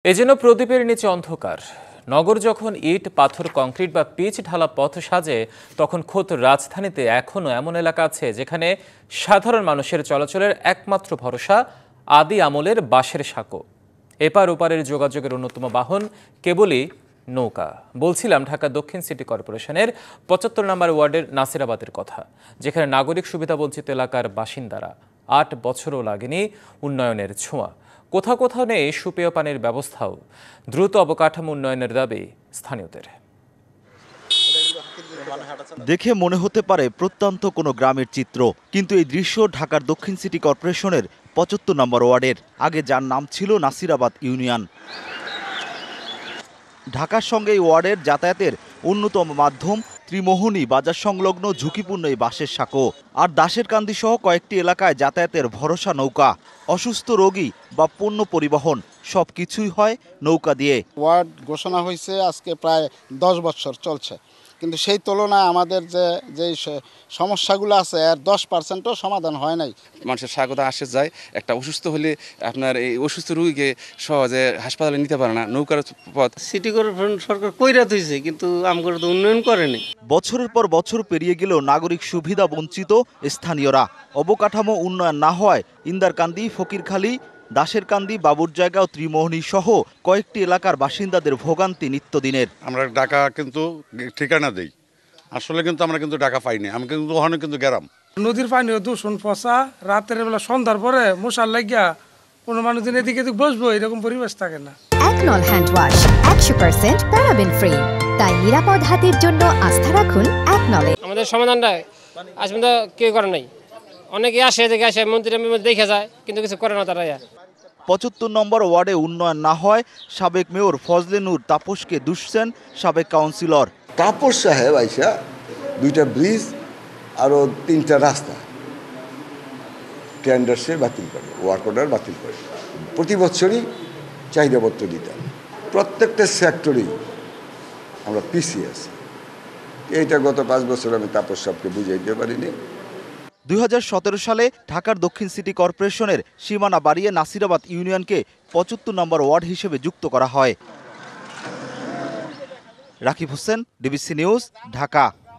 এ যেন প্রদীপের নিচে অন্ধকার। নগর যখন ইট পাথর কংক্রিট বা পিচ ঢালা পথ সাজে, তখন খোদ রাজধানীতে এখনো এমন এলাকা আছে যেখানে সাধারণ মানুষের চলাচলের একমাত্র ভরসা আদি আমলের বাঁশের সাঁকো। এপার ওপারের যোগাযোগের অন্যতম বাহন কেবলই নৌকা। বলছিলাম ঢাকা দক্ষিণ সিটি কর্পোরেশনের ৭৫ নম্বর ওয়ার্ডের নাসিরাবাদের কথা, যেখানে নাগরিক সুবিধা বঞ্চিত এলাকার বাসিন্দারা ৮ বছরও লাগেনি উন্নয়নের ছোঁয়া। কোথাও কোথাও নেই সুপেয় পানির ব্যবস্থাও। দ্রুত অবকাঠামো উন্নয়নের দাবি স্থানীয়দের। দেখে মনে হতে পারে প্রত্যন্ত কোনো গ্রামের চিত্র, কিন্তু এই দৃশ্য ঢাকার দক্ষিণ সিটি কর্পোরেশনের ৭৫ নম্বর ওয়ার্ডের, আগে যার নাম ছিল নাসিরাবাদ ইউনিয়ন। ঢাকার সঙ্গে এই ওয়ার্ডের যাতায়াতের অন্যতম মাধ্যম ত্রিমোহনী বাজার সংলগ্ন ঝুঁকিপূর্ণ এই বাঁশের সাঁকো। আর দাসেরকান্দি সহ কয়েকটি এলাকায় যাতায়াতের ভরসা নৌকা। অসুস্থ রোগী বা পণ্য পরিবহন সবকিছুই হয় নৌকা দিয়ে। ওয়ার্ড ঘোষণা হয়েছে আজকে প্রায় 10 বছর চলছে, কিন্তু সেই তুলনায় আমাদের যে সমস্যাগুলো আছে এর 10%ও সমাধান হয় নাই। মানুষের স্বাগত আসে যায়, একটা অসুস্থ হলে আপনার এই অসুস্থ রোগীকে সহজে হাসপাতালে নিতে পারে না নৌকার পথ। সিটি কর্পোরেশন সরকার কইরা দিয়েছে, কিন্তু আমগর তো উন্নয়ন করেনি। বছরের পর বছর পেরিয়ে গেলেও নাগরিক সুবিধা বঞ্চিত স্থানীয়রা। অবকাঠামো উন্নয়ন না হওয়ায় ইন্দারকান্দি, ফকিরখালী, দাসেরকান্দি, বাবুর জায়গা ও ত্রিমোহনী সহ কয়েকটি এলাকার বাসিন্দাদের ভোগান্তি নিত্যদিনের। আমরা টাকা কিন্তু ঠিকানা দেই, আসলে কিন্তু আমরা কিন্তু টাকা পাইনি। আমি কিন্তু ওখানে কিন্তু গেলাম নদীর পানিও দূষণ পচা, রাতের বেলা সন্ধ্যার পরে মশার লাগিয়া কোনো মানুষ দিন এদিকে বসবো এরকম পরিবেশ থাকে না। একনল হ্যান্ড ওয়াশ 100% প্যারাবেন ফ্রি, তাই নিরাপদ হাতের জন্য আস্থা রাখুন একনলে। আমাদের সমাধানটা আজ পর্যন্ত কেউ করে নাই। অনেকে আসে দেখে আসে মন্ত্রী দেখে যায়, কিন্তু কিছু করে না তারা। ৭৫ নম্বর ওয়ার্ডে উন্নয়ন না হয় সাবেক মেয়র ফজলে নূর তাপসকে দুষছেন সাবেক কাউন্সিলর। তাপস সাহেব আইসা 2টা ব্রিজ আরও 3টা রাস্তা টেন্ডার সে বাতিল করে, ওয়ার্ক অর্ডার বাতিল করে। প্রতি বছরই চাহিদাপত্র দিতাম, প্রত্যেকটা সেক্টরেই আমরা পিছিয়ে আছি। এইটা গত 5 বছর আমি তাপস সাহেবকে বুঝাইতে পারিনি। ২০১৭ সালে ঢাকার দক্ষিণ সিটি কর্পোরেশনের সীমানা বাড়িয়ে নাসিরাবাদ ইউনিয়নকে ৭৫ নম্বর ওয়ার্ড হিসেবে যুক্ত করা হয়। Rakib Hossain, DBC news, Dhaka.